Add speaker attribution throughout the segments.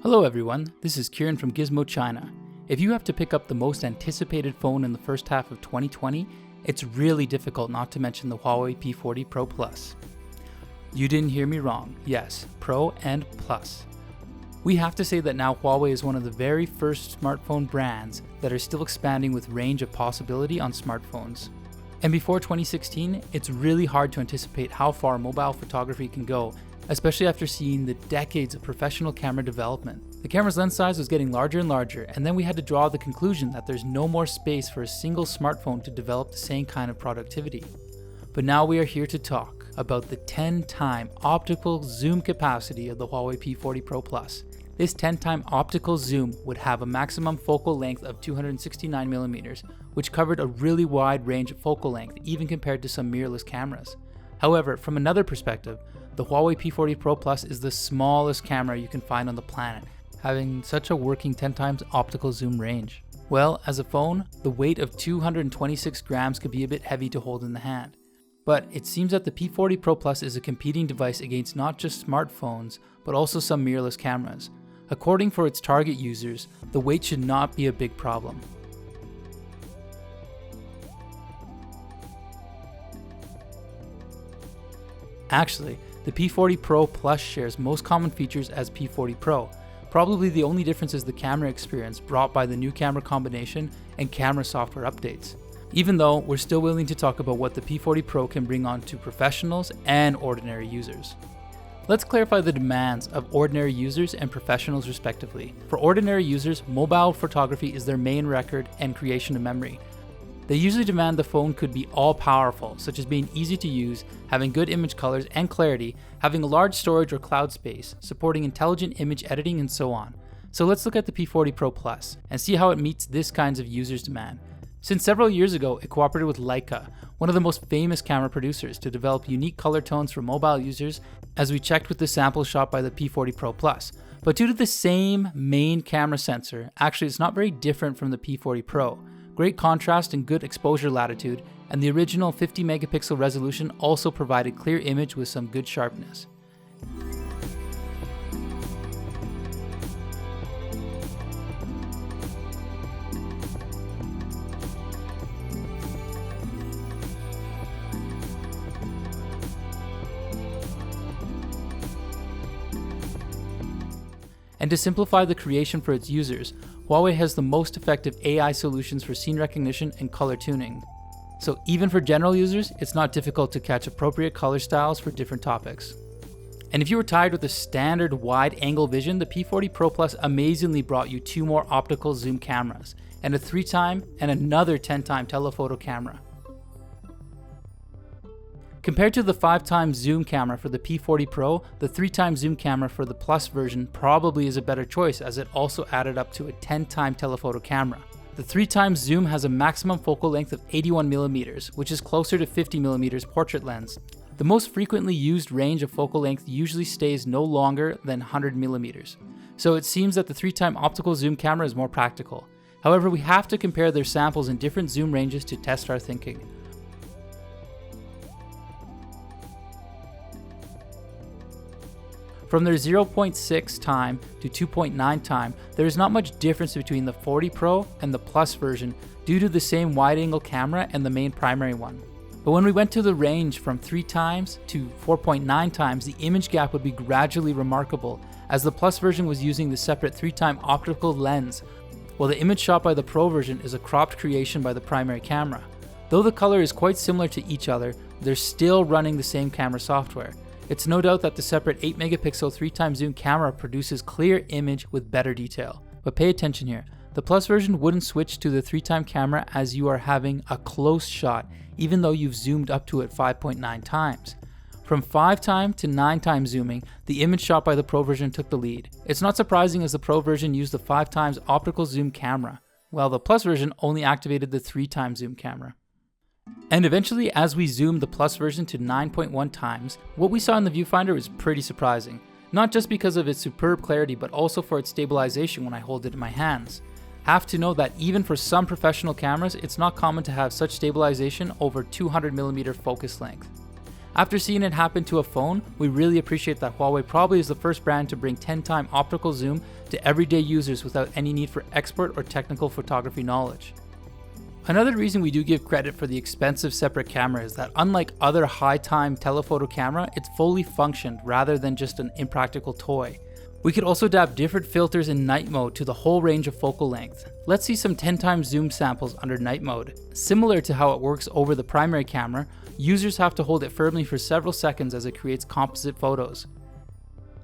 Speaker 1: Hello everyone, this is Kieran from Gizmochina. If you have to pick up the most anticipated phone in the first half of 2020, it's really difficult not to mention the HUAWEI P40 Pro Plus. You didn't hear me wrong, yes, Pro and Plus. We have to say that now Huawei is one of the very first smartphone brands that are still expanding with range of possibility on smartphones. And before 2016, it's really hard to anticipate how far mobile photography can go, especially after seeing the decades of professional camera development. The camera's lens size was getting larger and larger, and then we had to draw the conclusion that there's no more space for a single smartphone to develop the same kind of productivity. But now we are here to talk about the 10-time optical zoom capacity of the Huawei P40 Pro Plus. This 10-time optical zoom would have a maximum focal length of 269mm, which covered a really wide range of focal length, even compared to some mirrorless cameras. However, from another perspective, the Huawei P40 Pro Plus is the smallest camera you can find on the planet, having such a working 10 times optical zoom range. Well, as a phone, the weight of 226 grams could be a bit heavy to hold in the hand. But it seems that the P40 Pro Plus is a competing device against not just smartphones, but also some mirrorless cameras. According for its target users, the weight should not be a big problem. Actually, the P40 Pro Plus shares most common features as P40 Pro. Probably the only difference is the camera experience brought by the new camera combination and camera software updates. Even though we're still willing to talk about what the P40 Pro can bring on to professionals and ordinary users. Let's clarify the demands of ordinary users and professionals respectively. For ordinary users, mobile photography is their main record and creation of memory. They usually demand the phone could be all-powerful, such as being easy to use, having good image colors and clarity, having a large storage or cloud space, supporting intelligent image editing, and so on. So let's look at the P40 Pro Plus and see how it meets this kinds of users' demand. Since several years ago, it cooperated with Leica, one of the most famous camera producers, to develop unique color tones for mobile users, as we checked with the sample shot by the P40 Pro Plus. But due to the same main camera sensor, actually it's not very different from the P40 Pro. Great contrast and good exposure latitude, and the original 50 megapixel resolution also provided clear image with some good sharpness. And to simplify the creation for its users, Huawei has the most effective AI solutions for scene recognition and color tuning. So even for general users, it's not difficult to catch appropriate color styles for different topics. And if you were tired with the standard wide-angle vision, the P40 Pro Plus amazingly brought you 2 more optical zoom cameras, and a 3-time and another 10-time telephoto camera. Compared to the 5-time zoom camera for the P40 Pro, the 3-time zoom camera for the Plus version probably is a better choice, as it also added up to a 10-time telephoto camera. The 3-time zoom has a maximum focal length of 81mm, which is closer to 50mm portrait lens. The most frequently used range of focal length usually stays no longer than 100mm. So it seems that the 3-time optical zoom camera is more practical. However, we have to compare their samples in different zoom ranges to test our thinking. From their 0.6 time to 2.9 time, there is not much difference between the 40 Pro and the Plus version due to the same wide-angle camera and the main primary one. But when we went to the range from 3 times to 4.9 times, the image gap would be gradually remarkable, as the Plus version was using the separate 3-time optical lens, while the image shot by the Pro version is a cropped creation by the primary camera. Though the color is quite similar to each other, they're still running the same camera software. It's no doubt that the separate 8 megapixel 3-time zoom camera produces clear image with better detail. But pay attention here, the Plus version wouldn't switch to the 3-time camera as you are having a close shot, even though you've zoomed up to it 5.9 times. From 5-time to 9-time zooming, the image shot by the Pro version took the lead. It's not surprising, as the Pro version used the 5 times optical zoom camera, while the Plus version only activated the 3-time zoom camera. And eventually, as we zoomed the Plus version to 9.1 times, what we saw in the viewfinder was pretty surprising. Not just because of its superb clarity, but also for its stabilization when I hold it in my hands. Have to know that even for some professional cameras, it's not common to have such stabilization over 200mm focus length. After seeing it happen to a phone, we really appreciate that Huawei probably is the first brand to bring 10x optical zoom to everyday users without any need for expert or technical photography knowledge. Another reason we do give credit for the expensive separate camera is that unlike other high-time telephoto camera, it's fully functioned rather than just an impractical toy. We could also adapt different filters in night mode to the whole range of focal length. Let's see some 10x zoom samples under night mode. Similar to how it works over the primary camera, users have to hold it firmly for several seconds as it creates composite photos.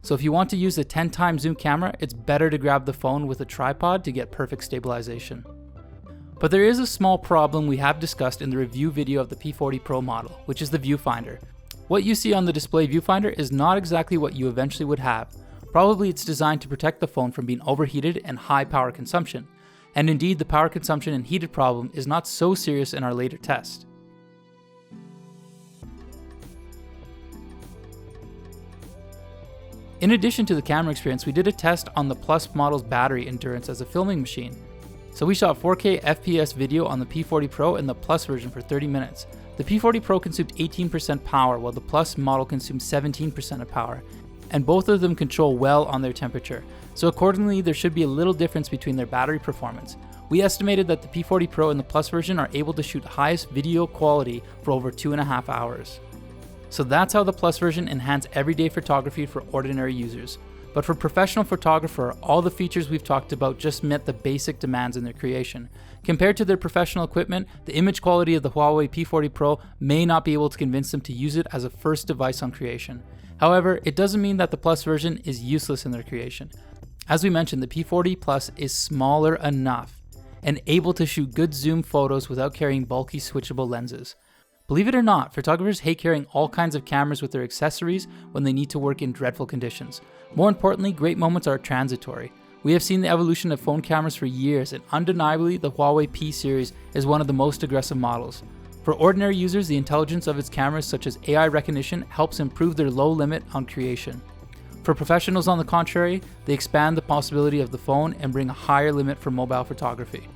Speaker 1: So if you want to use a 10x zoom camera, it's better to grab the phone with a tripod to get perfect stabilization. But there is a small problem we have discussed in the review video of the P40 Pro model, which is the viewfinder. What you see on the display viewfinder is not exactly what you eventually would have. Probably it's designed to protect the phone from being overheated and high power consumption. And indeed, the power consumption and heated problem is not so serious in our later test. In addition to the camera experience, we did a test on the Plus model's battery endurance as a filming machine. So we shot 4K FPS video on the P40 Pro and the Plus version for 30 minutes. The P40 Pro consumed 18% power while the Plus model consumed 17% of power, and both of them control well on their temperature. So accordingly, there should be a little difference between their battery performance. We estimated that the P40 Pro and the Plus version are able to shoot highest video quality for over 2.5 hours. So that's how the Plus version enhances everyday photography for ordinary users. But for professional photographer, all the features we've talked about just met the basic demands in their creation. Compared to their professional equipment, the image quality of the Huawei P40 Pro may not be able to convince them to use it as a first device on creation. However, it doesn't mean that the Plus version is useless in their creation. As we mentioned, the P40 Plus is smaller enough and able to shoot good zoom photos without carrying bulky switchable lenses. Believe it or not, photographers hate carrying all kinds of cameras with their accessories when they need to work in dreadful conditions. More importantly, great moments are transitory. We have seen the evolution of phone cameras for years, and undeniably the Huawei P series is one of the most aggressive models. For ordinary users, the intelligence of its cameras such as AI recognition helps improve their low limit on creation. For professionals on the contrary, they expand the possibility of the phone and bring a higher limit for mobile photography.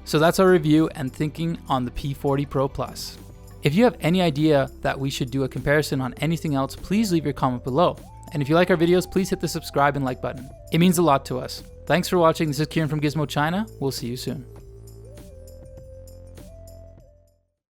Speaker 1: So that's our review and thinking on the P40 Pro Plus. If you have any idea that we should do a comparison on anything else, please leave your comment below. And if you like our videos, please hit the subscribe and like button. It means a lot to us. Thanks for watching. This is Kieran from Gizmochina. We'll see you soon.